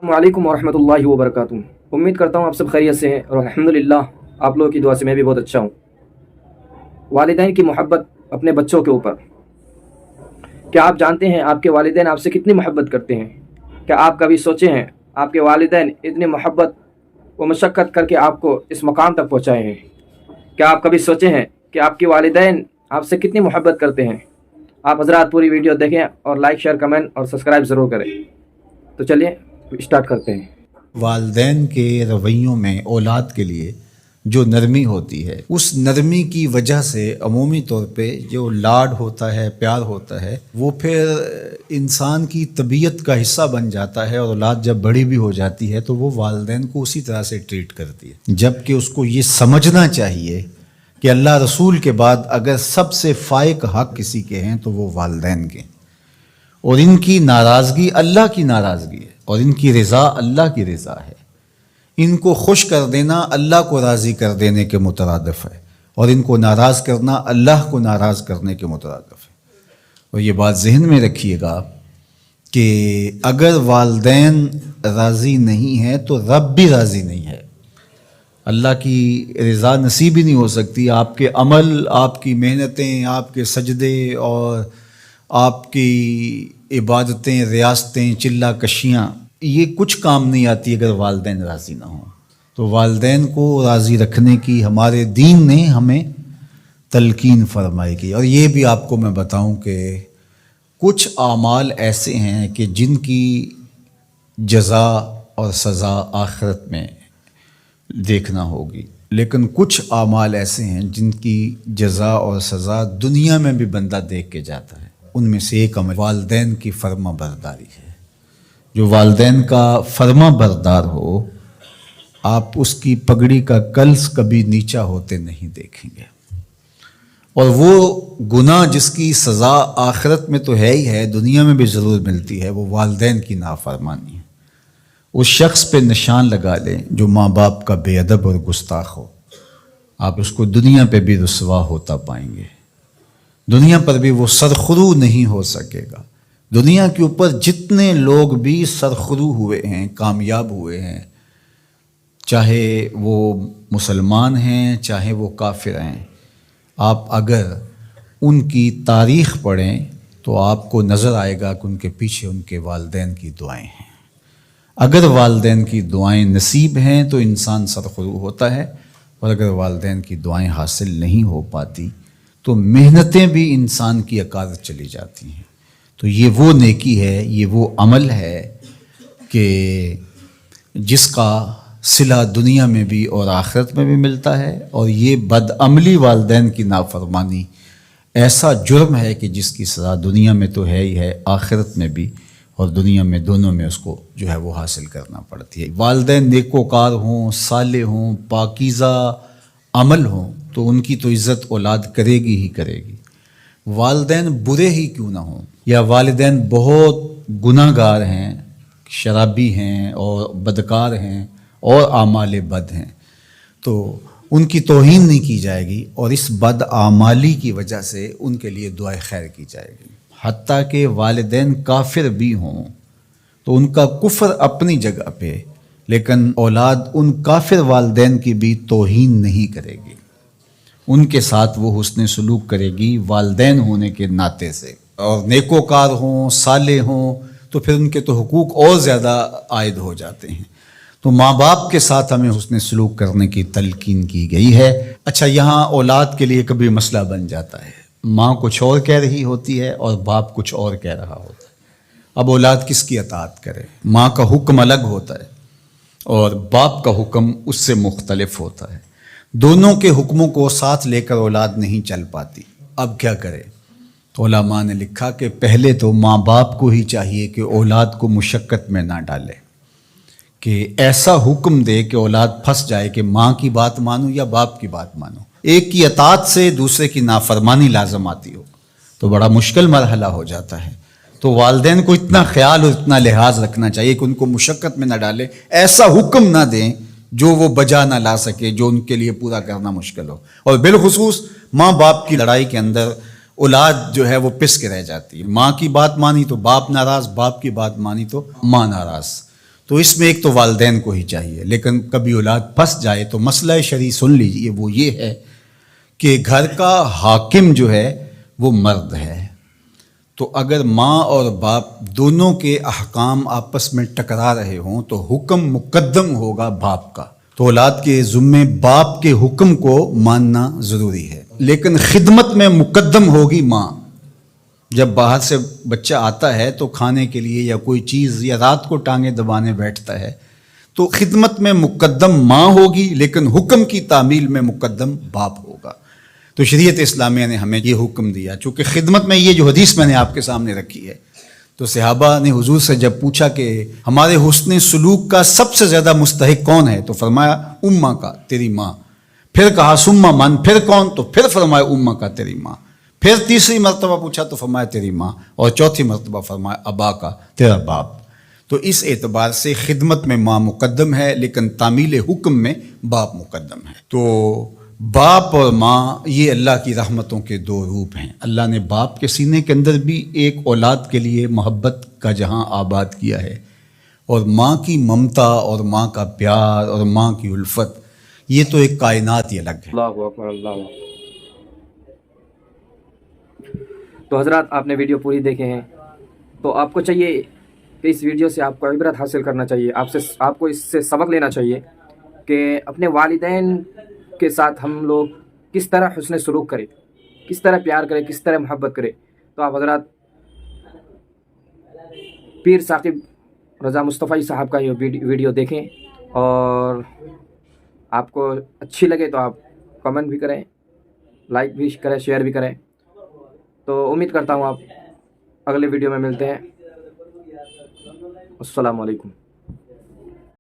السلام علیکم ورحمۃ اللہ وبرکاتہ۔ امید کرتا ہوں آپ سب خیریت سے ہیں اور الحمدللہ آپ لوگوں کی دعا سے میں بھی بہت اچھا ہوں۔ والدین کی محبت اپنے بچوں کے اوپر، کیا آپ جانتے ہیں آپ کے والدین آپ سے کتنی محبت کرتے ہیں؟ کیا آپ کبھی سوچے ہیں آپ کے والدین اتنی محبت و مشقت کر کے آپ کو اس مقام تک پہنچائے ہیں؟ کیا آپ کبھی سوچے ہیں کہ آپ کے والدین آپ سے کتنی محبت کرتے ہیں؟ آپ حضرات پوری ویڈیو دیکھیں اور لائک شیئر کمنٹ اور سبسکرائب ضرور کریں۔ تو چلیے اسٹارٹ کرتے ہیں۔ والدین کے رویوں میں اولاد کے لیے جو نرمی ہوتی ہے، اس نرمی کی وجہ سے عمومی طور پہ جو لاڈ ہوتا ہے، پیار ہوتا ہے، وہ پھر انسان کی طبیعت کا حصہ بن جاتا ہے، اور اولاد جب بڑی بھی ہو جاتی ہے تو وہ والدین کو اسی طرح سے ٹریٹ کرتی ہے، جبکہ اس کو یہ سمجھنا چاہیے کہ اللہ رسول کے بعد اگر سب سے فائق حق کسی کے ہیں تو وہ والدین کے ہیں، اور ان کی ناراضگی اللہ کی ناراضگی ہے، اور ان کی رضا اللہ کی رضا ہے۔ ان کو خوش کر دینا اللہ کو راضی کر دینے کے مترادف ہے، اور ان کو ناراض کرنا اللہ کو ناراض کرنے کے مترادف ہے۔ اور یہ بات ذہن میں رکھیے گا کہ اگر والدین راضی نہیں ہیں تو رب بھی راضی نہیں ہے۔ اللہ کی رضا نصیب ہی نہیں ہو سکتی، آپ کے عمل، آپ کی محنتیں، آپ کے سجدے اور آپ کی عبادتیں، ریاستیں، چلہ کشیاں، یہ کچھ کام نہیں آتی اگر والدین راضی نہ ہوں۔ تو والدین کو راضی رکھنے کی ہمارے دین نے ہمیں تلقین فرمائی کی۔ اور یہ بھی آپ کو میں بتاؤں کہ کچھ اعمال ایسے ہیں کہ جن کی جزا اور سزا آخرت میں دیکھنا ہوگی، لیکن کچھ اعمال ایسے ہیں جن کی جزا اور سزا دنیا میں بھی بندہ دیکھ کے جاتا ہے۔ ان میں سے ایک عمل والدین کی فرما برداری ہے۔ جو والدین کا فرما بردار ہو، آپ اس کی پگڑی کا کلس کبھی نیچا ہوتے نہیں دیکھیں گے، اور وہ گناہ جس کی سزا آخرت میں تو ہے ہی ہے، دنیا میں بھی ضرور ملتی ہے، وہ والدین کی نافرمانی ہے۔ اس شخص پہ نشان لگا لیں جو ماں باپ کا بے ادب اور گستاخ ہو، آپ اس کو دنیا پہ بھی رسوا ہوتا پائیں گے، دنیا پر بھی وہ سرخرو نہیں ہو سکے گا۔ دنیا کے اوپر جتنے لوگ بھی سرخرو ہوئے ہیں، کامیاب ہوئے ہیں، چاہے وہ مسلمان ہیں چاہے وہ کافر ہیں، آپ اگر ان کی تاریخ پڑھیں تو آپ کو نظر آئے گا کہ ان کے پیچھے ان کے والدین کی دعائیں ہیں۔ اگر والدین کی دعائیں نصیب ہیں تو انسان سرخرو ہوتا ہے، اور اگر والدین کی دعائیں حاصل نہیں ہو پاتی تو محنتیں بھی انسان کی اکادر چلی جاتی ہیں۔ تو یہ وہ نیکی ہے، یہ وہ عمل ہے کہ جس کا صلہ دنیا میں بھی اور آخرت میں بھی ملتا ہے، اور یہ بدعملی والدین کی نافرمانی ایسا جرم ہے کہ جس کی سزا دنیا میں تو ہے ہی ہے، آخرت میں بھی، اور دنیا میں دونوں میں اس کو جو ہے وہ حاصل کرنا پڑتی ہے۔ والدین نیکوکار ہوں، صالح ہوں، پاکیزہ عمل ہوں تو ان کی تو عزت اولاد کرے گی ہی کرے گی۔ والدین برے ہی کیوں نہ ہوں، یا والدین بہت گناہ گار ہیں، شرابی ہیں اور بدکار ہیں اور اعمال بد ہیں، تو ان کی توہین نہیں کی جائے گی، اور اس بد اعمالی کی وجہ سے ان کے لیے دعائے خیر کی جائے گی۔ حتیٰ کہ والدین کافر بھی ہوں تو ان کا کفر اپنی جگہ پہ، لیکن اولاد ان کافر والدین کی بھی توہین نہیں کرے گی، ان کے ساتھ وہ حسن سلوک کرے گی والدین ہونے کے ناطے سے، اور نیکوکار ہوں، صالح ہوں تو پھر ان کے تو حقوق اور زیادہ عائد ہو جاتے ہیں۔ تو ماں باپ کے ساتھ ہمیں حسن سلوک کرنے کی تلقین کی گئی ہے۔ اچھا، یہاں اولاد کے لیے کبھی مسئلہ بن جاتا ہے، ماں کچھ اور کہہ رہی ہوتی ہے اور باپ کچھ اور کہہ رہا ہوتا ہے، اب اولاد کس کی اطاعت کرے؟ ماں کا حکم الگ ہوتا ہے اور باپ کا حکم اس سے مختلف ہوتا ہے، دونوں کے حکموں کو ساتھ لے کر اولاد نہیں چل پاتی۔ اب کیا کرے؟ تو علماء نے لکھا کہ پہلے تو ماں باپ کو ہی چاہیے کہ اولاد کو مشقت میں نہ ڈالے، کہ ایسا حکم دے کہ اولاد پھنس جائے کہ ماں کی بات مانو یا باپ کی بات مانو، ایک کی اطاعت سے دوسرے کی نافرمانی لازم آتی ہو تو بڑا مشکل مرحلہ ہو جاتا ہے۔ تو والدین کو اتنا خیال اور اتنا لحاظ رکھنا چاہیے کہ ان کو مشقت میں نہ ڈالے، ایسا حکم نہ دیں جو وہ بجا نہ لا سکے، جو ان کے لیے پورا کرنا مشکل ہو۔ اور بالخصوص ماں باپ کی لڑائی کے اندر اولاد جو ہے وہ پس کے رہ جاتی ہے، ماں کی بات مانی تو باپ ناراض، باپ کی بات مانی تو ماں ناراض۔ تو اس میں ایک تو والدین کو ہی چاہیے، لیکن کبھی اولاد پھنس جائے تو مسئلہ شرعی سن لیجئے، وہ یہ ہے کہ گھر کا حاکم جو ہے وہ مرد ہے، تو اگر ماں اور باپ دونوں کے احکام آپس میں ٹکرا رہے ہوں تو حکم مقدم ہوگا باپ کا، تو اولاد کے ذمے باپ کے حکم کو ماننا ضروری ہے، لیکن خدمت میں مقدم ہوگی ماں۔ جب باہر سے بچہ آتا ہے تو کھانے کے لیے یا کوئی چیز یا رات کو ٹانگیں دبانے بیٹھتا ہے تو خدمت میں مقدم ماں ہوگی، لیکن حکم کی تعمیل میں مقدم باپ ہوگا۔ تو شریعت اسلامیہ نے ہمیں یہ حکم دیا، چونکہ خدمت میں یہ جو حدیث میں نے آپ کے سامنے رکھی ہے، تو صحابہ نے حضور سے جب پوچھا کہ ہمارے حسن سلوک کا سب سے زیادہ مستحق کون ہے، تو فرمایا اماں کا، تیری ماں۔ پھر کہا سما من، پھر کون؟ تو پھر فرمایا اماں کا، تیری ماں۔ پھر تیسری مرتبہ پوچھا تو فرمایا تیری ماں، اور چوتھی مرتبہ فرمایا ابا کا، تیرا باپ۔ تو اس اعتبار سے خدمت میں ماں مقدم ہے، لیکن تعمیل حکم میں باپ مقدم ہے۔ تو باپ اور ماں یہ اللہ کی رحمتوں کے دو روپ ہیں۔ اللہ نے باپ کے سینے کے اندر بھی ایک اولاد کے لیے محبت کا جہاں آباد کیا ہے، اور ماں کی ممتا اور ماں کا پیار اور ماں کی الفت، یہ تو ایک کائنات ہی الگ ہے۔ اللہ اکبر، اللہ اکبر۔ تو حضرات، آپ نے ویڈیو پوری دیکھے ہیں، تو آپ کو چاہیے کہ اس ویڈیو سے آپ کو عبرت حاصل کرنا چاہیے، آپ کو اس سے سبق لینا چاہیے کہ اپنے والدین کے ساتھ ہم لوگ کس طرح حسن سلوک کریں، کس طرح پیار کریں، کس طرح محبت کریں۔ تو آپ حضرات پیر ثاقب رضا مصطفی صاحب کا یہ ویڈیو دیکھیں، اور آپ کو اچھی لگے تو آپ کمنٹ بھی کریں، لائک بھی کریں، شیئر بھی کریں۔ تو امید کرتا ہوں آپ اگلے ویڈیو میں ملتے ہیں۔ السلام علیکم۔